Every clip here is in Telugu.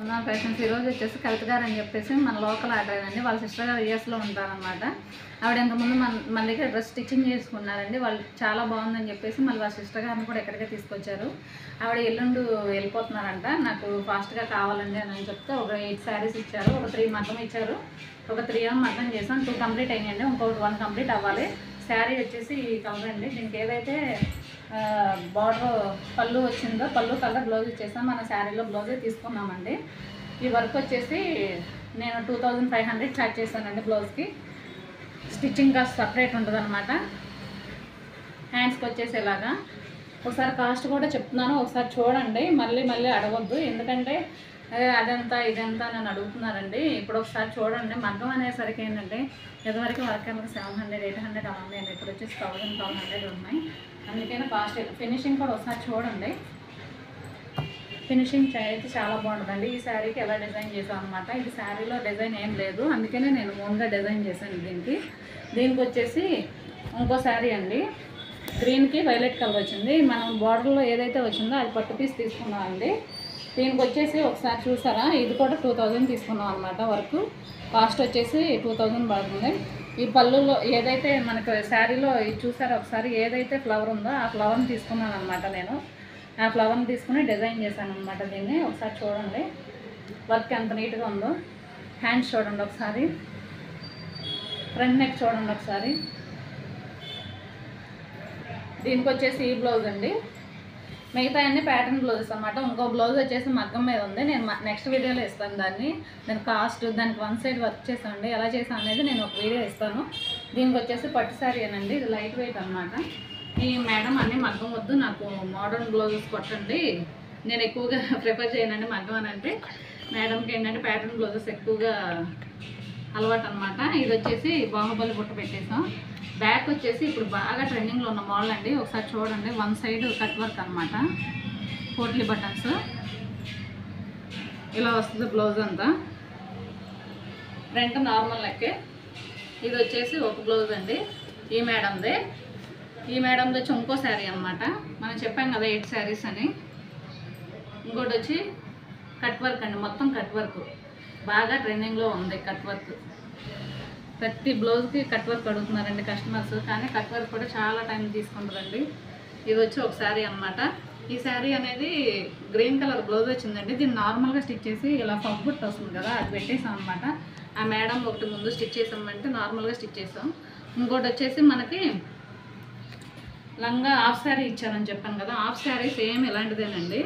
నా ఫ్యాషన్స్ ఈరోజు వచ్చేసి కవిత గారు అని చెప్పేసి మన లోకల్ ఆర్డర్ అండి. వాళ్ళ సిస్టర్ గారు యూఎస్లో ఉంటారనమాట. ఆవిడ ఇంతకుముందు మన దగ్గర డ్రెస్ స్టిచ్చింగ్ చేసుకున్నారండి. వాళ్ళు చాలా బాగుందని చెప్పేసి మళ్ళీ వాళ్ళ సిస్టర్ గారిని కూడా ఎక్కడికే తీసుకొచ్చారు. ఆవిడ ఎల్లుండి వెళ్ళిపోతున్నారంట. నాకు ఫాస్ట్గా కావాలండి అని చెప్తే ఒక 8 శారీస్ ఇచ్చారు, ఒక 3 మగ్గం ఇచ్చారు, ఒక 3 ఏమో మగ్గం చేసాం. 2 కంప్లీట్ అయినాయండి, ఇంకొకటి 1 కంప్లీట్ అవ్వాలి. శారీ వచ్చేసి ఈ కలర్ అండి. దీనికి ఏదైతే బార్డర్ పళ్ళు వచ్చిందో పళ్ళు కలర్ బ్లౌజ్ ఇచ్చేసాం. మన శారీలో బ్లౌజే తీసుకున్నామండి. ఈ వర్క్ వచ్చేసి నేను 2500 ఛార్జ్ చేశానండి. బ్లౌజ్కి స్టిచ్చింగ్ కాస్ట్ సపరేట్ ఉంటుంది అనమాట. హ్యాండ్స్కి వచ్చేసి ఇలాగా ఒకసారి కాస్ట్ కూడా చెప్తున్నాను, ఒకసారి చూడండి. మళ్ళీ అడగొద్దు, ఎందుకంటే అదంతా ఇదంతా నన్ను అడుగుతున్నారండి. ఇప్పుడు ఒకసారి చూడండి. మగ్గం అనేసరికి ఏంటంటే ఇదివరకు వర్క్ కనుక 700, 800 అలా ఉన్నాయండి. ఇప్పుడు వచ్చేసి 1000, 1200 ఉన్నాయి. అందుకని కాస్ట్ ఫినిషింగ్ కూడా ఒకసారి చూడండి. ఫినిషింగ్ అయితే చాలా బాగుంటుందండి. ఈ శారీకి ఎలా డిజైన్ చేసాం అనమాట. ఇది శారీలో డిజైన్ ఏం లేదు, అందుకనే నేను ఓన్గా డిజైన్ చేశాను. దీనికి వచ్చేసి ఇంకో శారీ అండి. గ్రీన్కి వైలెట్ కలర్ వచ్చింది. మనం బార్డర్లో ఏదైతే వచ్చిందో అది పట్టు పీస్ తీసుకున్నామండి. దీనికి వచ్చేసి ఒకసారి చూసారా, ఇది కూడా 2000 తీసుకున్నాం అనమాట. వర్క్ కాస్ట్ వచ్చేసి 2000 పడుతుంది. ఈ పళ్ళులో ఏదైతే మనకు శారీలో ఇది చూసారా, ఒకసారి ఏదైతే ఫ్లవర్ ఉందో ఆ ఫ్లవర్ని తీసుకున్నాను అనమాట. నేను ఆ ఫ్లవర్ని తీసుకుని డిజైన్ చేశాను అనమాట. దీన్ని ఒకసారి చూడండి, వర్క్ ఎంత నీట్గా ఉందో. హ్యాండ్స్ చూడండి ఒకసారి, ఫ్రంట్ నెక్ చూడండి ఒకసారి. దీనికి వచ్చేసి ఈ బ్లౌజ్ అండి. మిగతా అన్ని ప్యాటర్న్ బ్లౌజెస్ అన్నమాట. ఇంకో బ్లౌజ్ వచ్చేసి మగ్గం మీద ఉంది. నేను నెక్స్ట్ వీడియోలో ఇస్తాను దాన్ని కాస్ట్, దానికి 1 సైడ్ వర్క్ చేసామండి. ఎలా చేసాను అనేది నేను ఒక వీడియో ఇస్తాను. దీనికి వచ్చేసి పట్టు శారీ అనండి. ఇది లైట్ వెయిట్ అనమాట. ఈ మేడం అన్నీ మగ్గం వద్దు, నాకు మోడర్న్ బ్లౌజెస్ కొట్టండి, నేను ఎక్కువగా ప్రిఫర్ చేయనండి మగ్గం అని అంటే. మేడంకి ఏంటంటే ప్యాటర్న్ బ్లౌజెస్ ఎక్కువగా అలవాటు అనమాట. ఇది వచ్చేసి బాహుబలి బుట్ట పెట్టేసాం. బ్యాక్ వచ్చేసి ఇప్పుడు బాగా ట్రెండింగ్లో ఉన్న మోడల్ అండి. ఒకసారి చూడండి. 1 సైడ్ కట్ వర్క్ అనమాట. పోట్లీ బటన్స్ ఇలా వస్తుంది. బ్లౌజ్ అంతా ఫ్రంట్ నార్మల్ నెక్కే. ఇది వచ్చేసి ఒక బ్లౌజ్ అండి. ఈ మేడంది వచ్చి ఇంకో శారీ అనమాట. మనం చెప్పాం కదా 8 శారీస్ అని. ఇంకోటి వచ్చి కట్ వర్క్ అండి. మొత్తం కట్ వర్క్ బాగా ట్రెండింగ్లో ఉంది. కట్ వర్క్ ప్రతి బ్లౌజ్కి కట్ వర్క్ అడుగుతున్నారండి కస్టమర్స్, కానీ కట్ వర్క్ కూడా చాలా టైం తీసుకుంటుందండి. ఇది వచ్చి ఒక శారీ అనమాట. ఈ శారీ అనేది గ్రీన్ కలర్ బ్లౌజ్ వచ్చిందండి. దీన్ని నార్మల్గా స్టిచ్ చేసి ఇలా పఫ్ బుట్ట వస్తుంది కదా, అది పెట్టేసాం అనమాట. ఆ మేడం ఒకటి ముందు స్టిచ్ చేసామంటే నార్మల్గా స్టిచ్ చేసాం. ఇంకోటి వచ్చేసి మనకి లంగా హాఫ్ శారీ ఇచ్చారని చెప్పాను కదా, హాఫ్ శారీ సేమ్ ఇలాంటిదేనండి.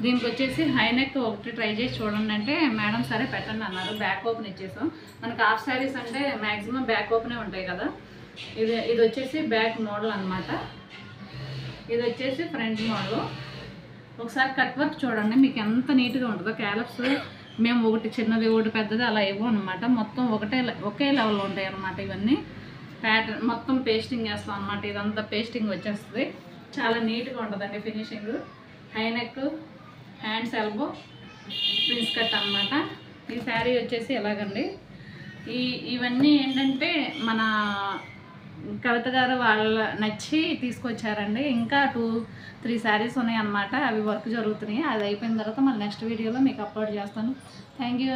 దీనికి వచ్చేసి హై నెక్ ఒకటి ట్రై చేసి చూడండి అంటే మేడం సరే పెట్టండి అన్నారు. బ్యాక్ ఓపెన్ ఇచ్చేసాం. మనకు హాఫ్ శారీస్ అంటే మ్యాక్సిమం బ్యాక్ ఓపెనే ఉంటాయి కదా. ఇది వచ్చేసి బ్యాక్ మోడల్ అనమాట. ఇది వచ్చేసి ఫ్రంట్ మోడల్. ఒకసారి కట్ వర్క్ చూడండి, మీకు ఎంత నీట్గా ఉంటుందో. క్యాలప్స్ మేము ఒకటి చిన్నది ఒకటి పెద్దది అలా ఇవ్వం అనమాట. మొత్తం ఒకే లెవెల్లో ఉంటాయి అన్నమాట. ఇవన్నీ ప్యాటర్న్ మొత్తం పేస్టింగ్ చేస్తాం అనమాట. ఇదంతా పేస్టింగ్ వచ్చేస్తుంది. చాలా నీట్గా ఉంటుందండి finishing. High neck, hands, elbow, prince cut అనమాట. ఈ శారీ వచ్చేసి ఎలాగండి. ఇవన్నీ ఏంటంటే మన కవిత గారు వాళ్ళ నచ్చి తీసుకొచ్చారండి. ఇంకా 2-3 శారీస్ ఉన్నాయి అన్నమాట. అవి వర్క్ జరుగుతున్నాయి. అది అయిపోయిన తర్వాత మళ్ళీ నెక్స్ట్ వీడియోలో మీకు అప్లోడ్ చేస్తాను. Thank you.